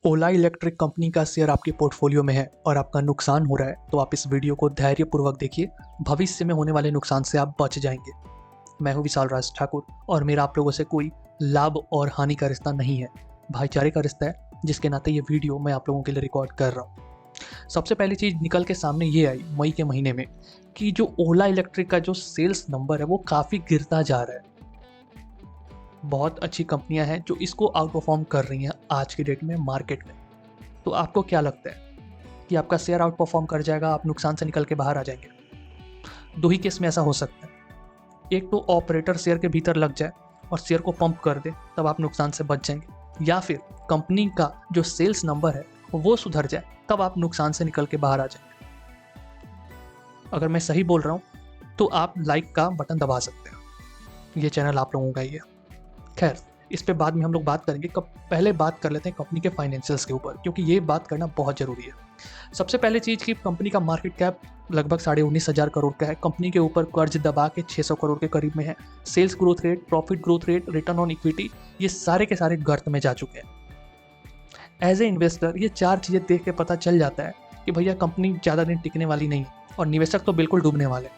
ओला electric company का share आपके portfolio में है और आपका नुकसान हो रहा है तो आप इस वीडियो को धैर्यपूर्वक देखिए। भविष्य में होने वाले नुकसान से आप बच जाएंगे। मैं हूं विशाल राज ठाकुर और मेरा आप लोगों से कोई लाभ और हानि का रिश्ता नहीं है, भाईचारे का रिश्ता है, जिसके नाते ये वीडियो मैं आप लोगों के लिए रिकॉर्ड कर रहा हूँ। सबसे पहली चीज़ निकल के सामने ये आई मई के महीने में कि जो ओला इलेक्ट्रिक का जो सेल्स नंबर है वो काफ़ी गिरता जा रहा है। बहुत अच्छी कंपनियां हैं जो इसको आउट परफॉर्म कर रही हैं आज की डेट में मार्केट में। तो आपको क्या लगता है कि आपका शेयर आउट परफॉर्म कर जाएगा, आप नुकसान से निकल के बाहर आ जाएंगे? दो ही केस में ऐसा हो सकता है। एक तो ऑपरेटर शेयर के भीतर लग जाए और शेयर को पंप कर दे, तब आप नुकसान से बच जाएंगे, या फिर कंपनी का जो सेल्स नंबर है वो सुधर जाए, तब आप नुकसान से निकल के बाहर आ जाएंगे। अगर मैं सही बोल रहा हूँ तो आप लाइक का बटन दबा सकते हैं। ये चैनल आप लोगों का ही है। खैर, इस पे बाद में हम लोग बात करेंगे। पहले बात कर लेते हैं कंपनी के फाइनेंशियल्स के ऊपर, क्योंकि ये बात करना बहुत ज़रूरी है। सबसे पहले चीज़ कि कंपनी का मार्केट कैप लगभग 19,500 करोड़ का है। कंपनी के ऊपर कर्ज दबा के 600 करोड़ के करीब में है। Sales growth rate, profit growth rate, return on equity, ये सारे के सारे गर्त में जा चुके हैं। एज ए इन्वेस्टर ये चार चीज़ें देख के पता चल जाता है कि भैया कंपनी ज़्यादा दिन टिकने वाली नहीं है, और निवेशक तो बिल्कुल डूबने वाले,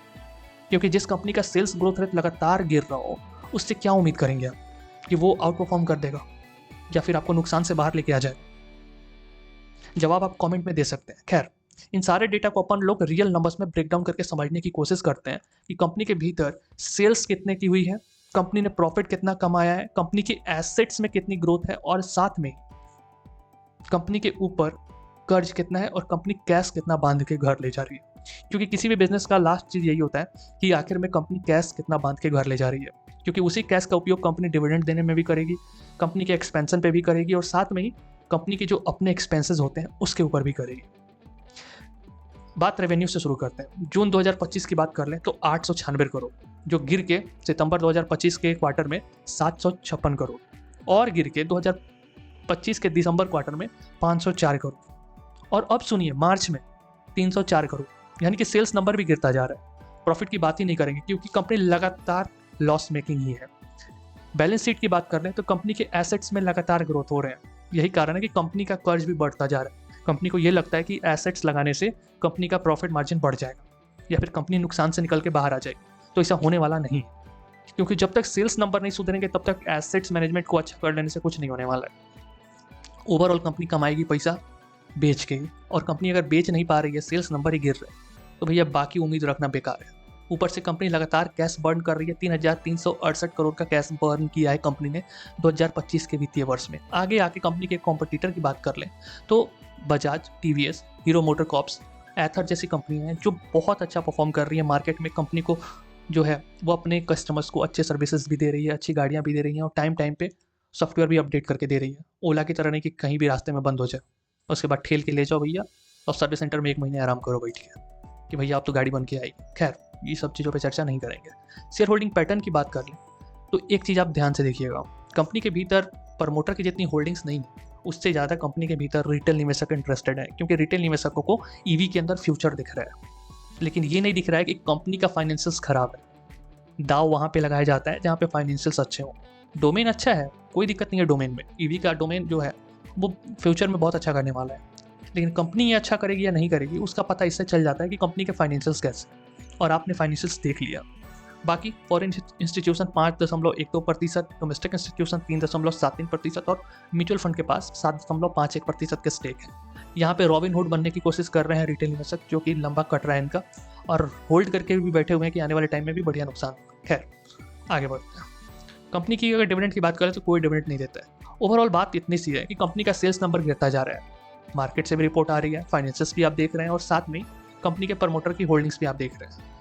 क्योंकि जिस कंपनी का सेल्स ग्रोथ रेट लगातार गिर रहा हो उससे क्या उम्मीद करेंगे आप कि वो आउट परफॉर्म कर देगा या फिर आपको नुकसान से बाहर लेके आ जाए? जवाब आप कमेंट में दे सकते हैं। खैर, इन सारे डेटा को अपन लोग रियल नंबर्स में ब्रेक डाउन करके समझने की कोशिश करते हैं कि कंपनी के भीतर सेल्स कितने की हुई है, कंपनी ने प्रॉफिट कितना कमाया है, कंपनी की एसेट्स में कितनी ग्रोथ है, और साथ में कंपनी के ऊपर कर्ज कितना है और कंपनी कैश कितना बांध के घर ले जा रही है। क्योंकि किसी भी बिजनेस का लास्ट चीज़ यही होता है कि आखिर में कंपनी कैश कितना बांध के घर ले जा रही है, क्योंकि उसी कैश का उपयोग कंपनी डिविडेंड देने में भी करेगी, कंपनी के एक्सपेंशन पे भी करेगी, और साथ में ही कंपनी के जो अपने एक्सपेंसेस होते हैं उसके ऊपर भी करेगी। बात रेवेन्यू से शुरू करते हैं। जून 2025 की बात कर लें तो 896 करोड़, जो गिर के सितंबर 2025 के क्वार्टर में 756 करोड़, और गिर के 2025 के दिसंबर क्वार्टर में 504 करोड़, और अब सुनिए मार्च में 304 करोड़। यानी कि सेल्स नंबर भी गिरता जा रहा है। प्रॉफिट की बात ही नहीं करेंगे क्योंकि कंपनी लगातार लॉस मेकिंग ही है। बैलेंस शीट की बात कर लें तो कंपनी के एसेट्स में लगातार ग्रोथ हो रहे हैं। यही कारण है कि कंपनी का कर्ज भी बढ़ता जा रहा है। कंपनी को ये लगता है कि एसेट्स लगाने से कंपनी का प्रॉफिट मार्जिन बढ़ जाएगा या फिर कंपनी नुकसान से निकल के बाहर आ जाएगी। तो ऐसा होने वाला नहीं, क्योंकि जब तक सेल्स नंबर नहीं सुधरेंगे तब तक एसेट्स मैनेजमेंट को अच्छा कर लेने से कुछ नहीं होने वाला है। ओवरऑल कंपनी कमाएगी पैसा बेच के, और कंपनी अगर बेच नहीं पा रही है, सेल्स नंबर ही गिर रहे हैं, तो भैया बाकी उम्मीद रखना बेकार है। ऊपर से कंपनी लगातार कैश बर्न कर रही है। 3,368 करोड़ का कैश बर्न किया है कंपनी ने 2025 के वित्तीय वर्ष में। आगे आके कंपनी के कॉम्पिटिटर की बात कर लें तो Bajaj, TVS, Hero motor corps, Ather जैसी कंपनियां हैं जो बहुत अच्छा परफॉर्म कर रही है मार्केट में। कंपनी को जो है वो अपने कस्टमर्स को अच्छे सर्विसेज भी दे रही है, अच्छी गाड़ियाँ भी दे रही हैं, और टाइम टाइम पे सॉफ्टवेयर भी अपडेट करके दे रही है। ओला की तरह नहीं कि कहीं भी रास्ते में बंद हो जाए, उसके बाद ठेल के ले जाओ भैया और सर्विस सेंटर में 1 महीने आराम करो बैठ के कि भैया आप तो गाड़ी बन के आएगी। खैर, ये सब चीज़ों पे चर्चा नहीं करेंगे। शेयर होल्डिंग पैटर्न की बात कर लें तो एक चीज़ आप ध्यान से देखिएगा, कंपनी के भीतर प्रमोटर की जितनी होल्डिंग्स नहीं, उससे ज़्यादा कंपनी के भीतर रिटेल निवेशक इंटरेस्टेड है, क्योंकि रिटेल निवेशकों को ईवी के अंदर फ्यूचर दिख रहा है। लेकिन ये नहीं दिख रहा है कि कंपनी का फाइनेंशियल्स खराब है। दाव वहाँ पे लगाया जाता है जहाँ पे फाइनेंशियल्स अच्छे हों। डोमेन अच्छा है, कोई दिक्कत नहीं है डोमेन में। ईवी का डोमेन जो है वो फ्यूचर में बहुत अच्छा करने वाला है, लेकिन कंपनी ये अच्छा करेगी या नहीं करेगी उसका पता इससे चल जाता है कि कंपनी के फाइनेंशियल्स कैसे, और आपने फाइनेंशियल्स देख लिया। बाकी फॉरेन इंस्टीट्यूशन 5.12%, डोमेस्टिक इंस्टीट्यूशन 3.73%, और म्यूचुअल फंड के पास 7.51% के स्टेक है। यहाँ पे रॉबिन हुड बनने की कोशिश कर रहे हैं रिटेल निवेशक, जो कि लंबा कट रहा है इनका, और होल्ड करके भी बैठे हुए हैं कि आने वाले टाइम में भी बढ़िया नुकसान। खैर, आगे बढ़ते हैं। कंपनी की अगर डिविडेंड की बात करें तो कोई डिविडेंड नहीं देता है। ओवरऑल बात इतनी सी है कि कंपनी का सेल्स नंबर गिरता जा रहा है, मार्केट से भी रिपोर्ट आ रही है, फाइनेंसेस भी आप देख रहे हैं, और साथ में कंपनी के प्रमोटर की होल्डिंग्स भी आप देख रहे हैं।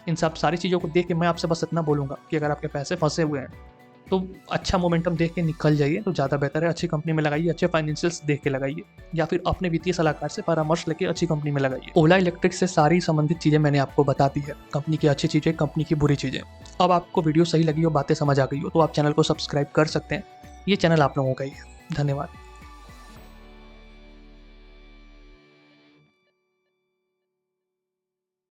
इन सब सारी चीज़ों को देख के मैं आपसे बस इतना बोलूँगा कि अगर आपके पैसे फंसे हुए हैं तो अच्छा मोमेंटम देख के निकल जाइए तो ज़्यादा बेहतर है। अच्छी कंपनी में लगाइए, अच्छे फाइनेंशियल्स देख के लगाइए, या फिर अपने वित्तीय सलाहकार से परामर्श लेके अच्छी कंपनी में लगाइए। ओला इलेक्ट्रिक से सारी संबंधित चीज़ें मैंने आपको बता दी है, कंपनी की अच्छी चीज़ें, कंपनी की बुरी चीज़ें। अब आपको वीडियो सही लगी हो, बातें समझ आ गई हो, तो आप चैनल को सब्सक्राइब कर सकते हैं। ये चैनल आप लोगों का ही है। धन्यवाद।